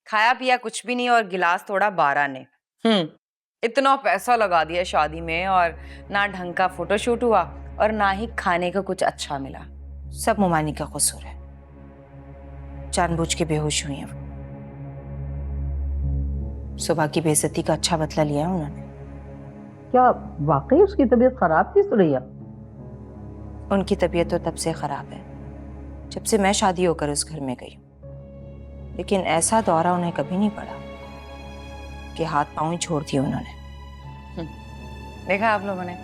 खाया पिया कुछ भी नहीं और गिलास तोड़ा 12 ने। इतना पैसा लगा दिया शादी में और ना ढंग का फोटोशूट हुआ और ना ही खाने को कुछ अच्छा मिला। सब मोमानी का कसूर है, जानबूझ के बेहोश हुई है वो। सुबह की बेइज्जती का अच्छा बदला लिया है उन्होंने। क्या वाकई उसकी तबीयत खराब थी सुरैया? उनकी तबीयत तो तब से खराब है जब से मैं शादी होकर उस घर में गई, लेकिन ऐसा दौरा उन्हें कभी नहीं पड़ा कि हाथ पांव ही छोड़ दिए उन्होंने। देखा आप लोगों ने,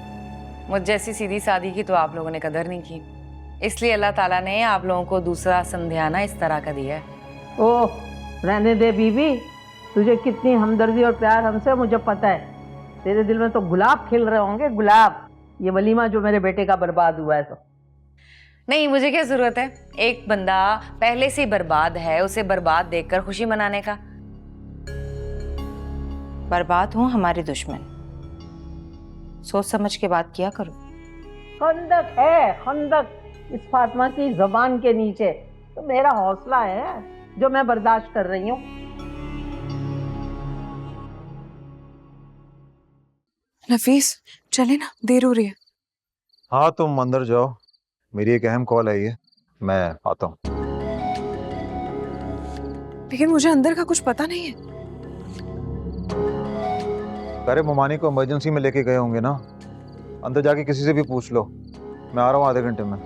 मुझ जैसी सीधी सादी की तो आप लोगों ने कदर नहीं की, इसलिए अल्लाह ताला ने आप लोगों को दूसरा संध्याना इस तरह का दिया है। ओह रहने दे बीबी, तुझे कितनी हमदर्दी और प्यार हमसे मुझे पता है। तेरे दिल में तो गुलाब खिल रहे होंगे, गुलाब। ये वलीमा जो मेरे बेटे का बर्बाद हुआ है तो। नहीं, मुझे क्या जरूरत है, एक बंदा पहले से बर्बाद है, उसे बर्बाद देखकर खुशी मनाने का। बर्बाद हूं हमारे दुश्मन, सोच समझ के बात किया करो। खंदक है खंदक इस फातिमा की जबान के नीचे, तो मेरा हौसला है जो मैं बर्दाश्त कर रही हूँ। नफीस चले ना, देर हो रही है। हाँ तुम अंदर जाओ, मेरी एक अहम कॉल है, ये मैं आता हूँ। लेकिन मुझे अंदर का कुछ पता नहीं है। अरे मोमानी को इमरजेंसी में लेके गए होंगे ना, अंदर जाके किसी से भी पूछ लो। मैं आ रहा हूँ आधे घंटे में।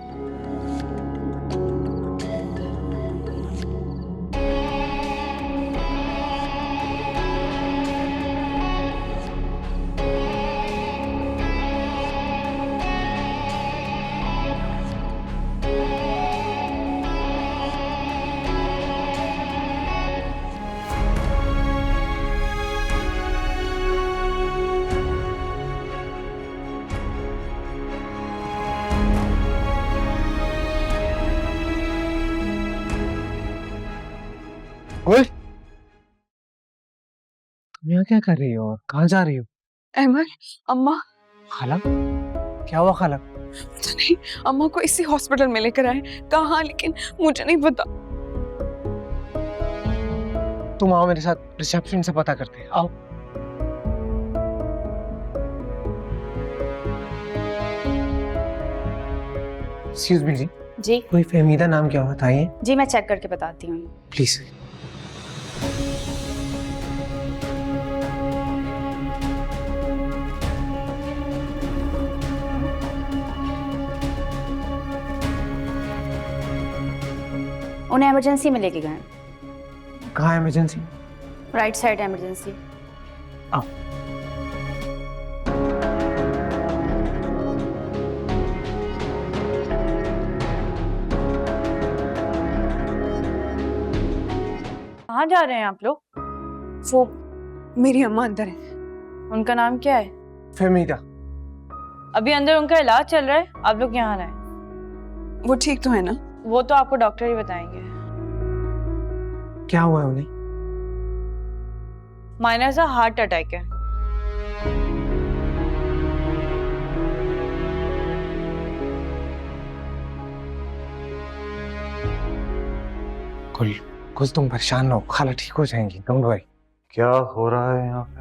गुल, तुम यहाँ क्या कर रही हो और कहाँ जा रही हो? अहमद, अम्मा। खाला, क्या हुआ खाला? पता नहीं, अम्मा को इसी हॉस्पिटल में लेकर आए। कहाँ, लेकिन मुझे नहीं पता। तुम आओ मेरे साथ, रिसेप्शन से पता करते हैं। आओ। एक्सक्यूज मी जी। जी कोई फहमीदा नाम क्या होता है? जी मैं चेक करके बताती हूँ। प्लीज। उन्हें इमरजेंसी में लेके गए। कहाँ इमरजेंसी? Right side emergency. आओ। कहाँ जा रहे हैं आप लोग? वो मेरी अम्मा अंदर है। उनका नाम क्या है? फहमीदा। अभी अंदर उनका इलाज चल रहा है, आप लोग यहाँ आए। वो ठीक तो है ना? वो तो आपको डॉक्टर ही बताएंगे। क्या हुआ है उन्हें? माइनर सा हार्ट अटैक है। कुल कुछ तुम परेशान हो, खाला ठीक हो जाएंगी, डोंट वरी। क्या हो रहा है यहाँ पे?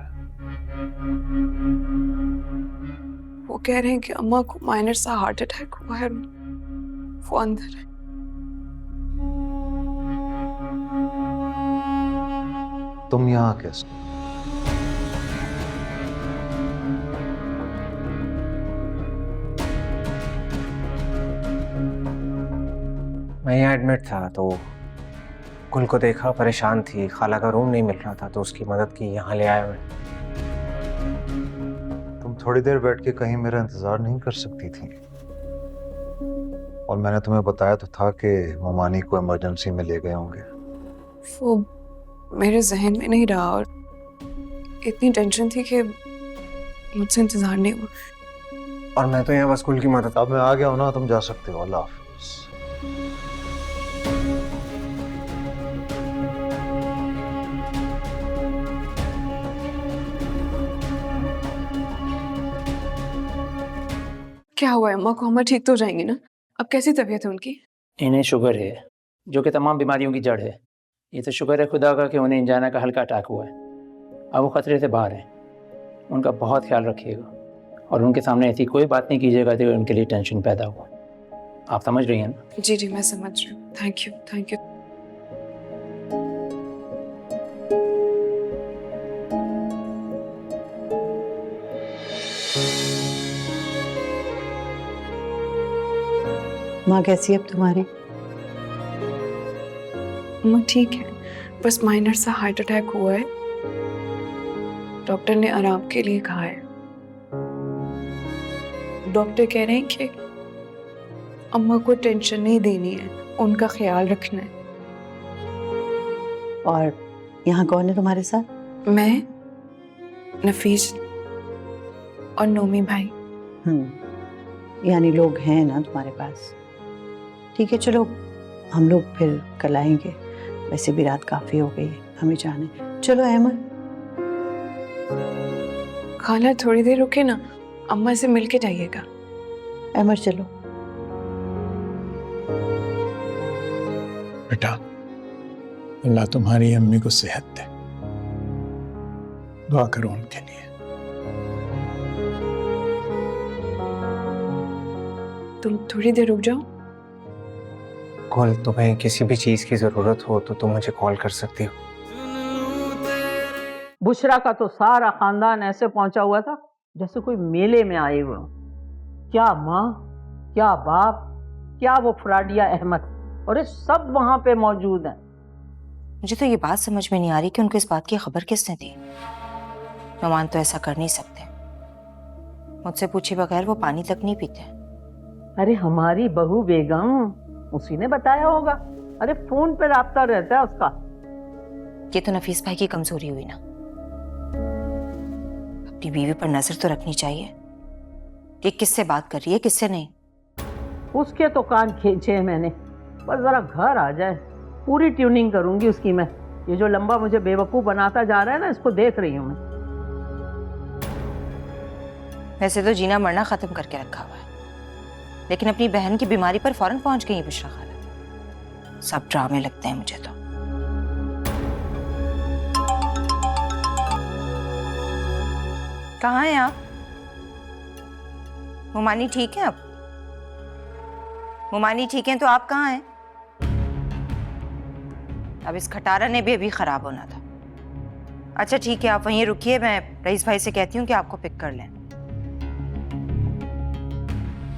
वो कह रहे हैं कि अम्मा को माइनर सा हार्ट अटैक हुआ है, वो अंदर है। तुम यहाँ कैसे? मैं यहाँ एडमिट था तो कुल को देखा, परेशान थी, खाला का रूम नहीं मिल रहा था तो उसकी मदद की, यहाँ ले आया मैं। तुम थोड़ी देर बैठ के कहीं मेरा इंतजार नहीं कर सकती थी? और मैंने तुम्हें बताया तो था कि मोमानी को इमरजेंसी में ले गए होंगे। वो मेरे जहन में नहीं रहा और इतनी टेंशन थी कि मुझसे इंतजार नहीं हुआ। और मैं तो यहाँ बस कुल की मदद। अब मैं आ गया हूँ ना, तुम जा सकते हो। अल्लाह हाफिज। क्या हुआ है अम्मा को? अम्मा ठीक तो हो जाएंगी ना? अब कैसी तबीयत है उनकी? इन्हें शुगर है, जो कि तमाम बीमारियों की जड़ है। ये तो शुक्र है खुदा का कि उन्हें इंजाना का हल्का अटैक हुआ है, अब वो ख़तरे से बाहर हैं। उनका बहुत ख्याल रखिएगा और उनके सामने ऐसी कोई बात नहीं कीजिएगा जो उनके लिए टेंशन पैदा हुआ। आप समझ रही हैं ना? जी जी मैं समझ रही हूँ। Thank you thank you. माँ कैसी है अब तुम्हारी? अम्मा ठीक है, बस माइनर सा हार्ट अटैक हुआ है। डॉक्टर ने आराम के लिए कहा है। डॉक्टर कह रहे हैं कि अम्मा को टेंशन नहीं देनी है, उनका ख्याल रखना है। और यहाँ कौन है तुम्हारे साथ? मैं, नफीस और नोमी भाई। यानी लोग हैं ना तुम्हारे पास? ठीक है चलो, हम लोग फिर कल आएंगे। वैसे भी रात काफी हो गई है, हमें जाने। चलो अहमद। खाला थोड़ी देर रुके ना, अम्मा से मिल के जाइएगा। अहमद चलो। बेटा, अल्लाह तुम्हारी अम्मी को सेहत दे, दुआ करो उनके लिए। तुम थोड़ी देर रुक जाओ। गुल, तुम्हें किसी भी चीज़ की ज़रूरत हो तो तुम मुझे कॉल कर सकती हो। बुशरा का तो सारा खानदान ऐसे पहुंचा हुआ था जैसे कोई मेले में आए हुए हों। क्या माँ, क्या बाप, क्या वो फ्राडिया अहमद, और ये सब वहां पे मौजूद हैं। मुझे तो ये बात समझ में नहीं आ रही कि उनको इस बात की खबर किसने दी। नुमान तो ऐसा कर नहीं सकते, मुझसे पूछे बगैर वो पानी तक नहीं पीते। अरे हमारी बहू बेगम, उसी ने बताया होगा। अरे फोन पे राब्ता रहता है उसका। ये तो नफीस भाई की कमजोरी हुई ना। अपनी बीवी पर नजर तो रखनी चाहिए कि किससे बात कर रही है किससे नहीं। उसके तो कान खींचे हैं मैंने, बस जरा घर आ जाए पूरी ट्यूनिंग करूंगी उसकी मैं। ये जो लंबा मुझे बेवकूफ बनाता जा रहा है ना, इसको देख रही हूं मैं। वैसे तो जीना मरना खत्म करके रखा हुआ है, लेकिन अपनी बहन की बीमारी पर फौरन पहुंच गई बुशरा खाला। सब ड्रामे लगते हैं मुझे तो। कहाँ हैं आप? मुमानी ठीक है अब? मुमानी ठीक है तो आप कहाँ हैं? अब इस खटारा ने भी अभी खराब होना था। अच्छा ठीक है, आप वहीं रुकिए, मैं रईस भाई से कहती हूँ कि आपको पिक कर लें।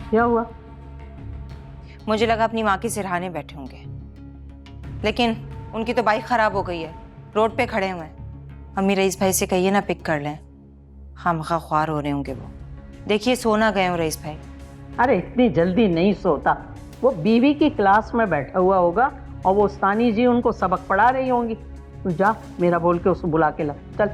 क्या हुआ? मुझे लगा अपनी माँ की सिरहाने बैठे होंगे, लेकिन उनकी तो बाइक खराब हो गई है, रोड पे खड़े हुए हैं। अम्मी रईस भाई से कहिए ना पिक कर लें, खामखा ख्वार हो रहे होंगे वो। देखिए सो ना गए हो रईस भाई। अरे इतनी जल्दी नहीं सोता, वो बीवी की क्लास में बैठा हुआ होगा और वो उस्तानी जी उनको सबक पढ़ा रही होंगी। तू जा, मेरा बोल के उसको बुला के ला, चल।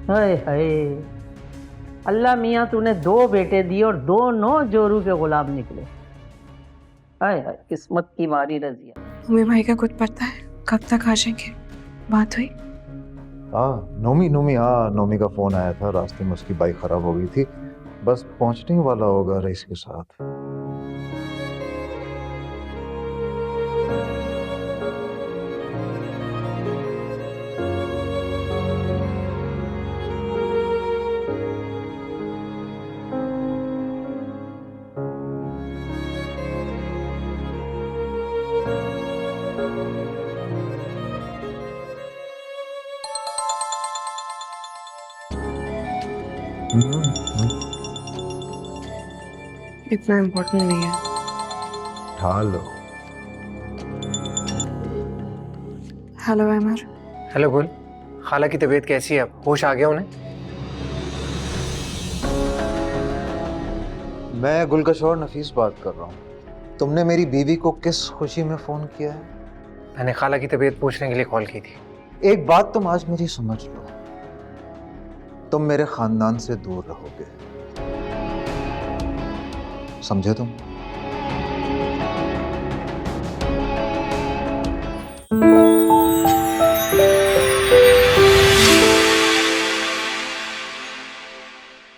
हाय हाय, अल्लाह मियाँ तूने 2 बेटे दिए और दोनों जोरू के गुलाम निकले। हाय हाय, किस्मत की मारी रजिया। तुम्हें भाई का कुछ पता है कब तक आ जाएंगे? बात हुई? नोमी का फोन आया था, रास्ते में उसकी बाइक खराब हो गई थी, बस पहुंचने ही वाला होगा रईस के साथ। इतना इम्पोर्टेंट नहीं है। उठा लो। हेलो अमर। हेलो गुल, खाला की तबीयत कैसी है अब? होश आ गया उन्हें? मैं गुलकश और नफीस बात कर रहा हूँ। तुमने मेरी बीवी को किस खुशी में फोन किया है? मैंने खाला की तबीयत पूछने के लिए कॉल की थी। एक बात तुम आज मेरी समझ लो, तुम मेरे खानदान से दूर रहोगे, समझे तुम?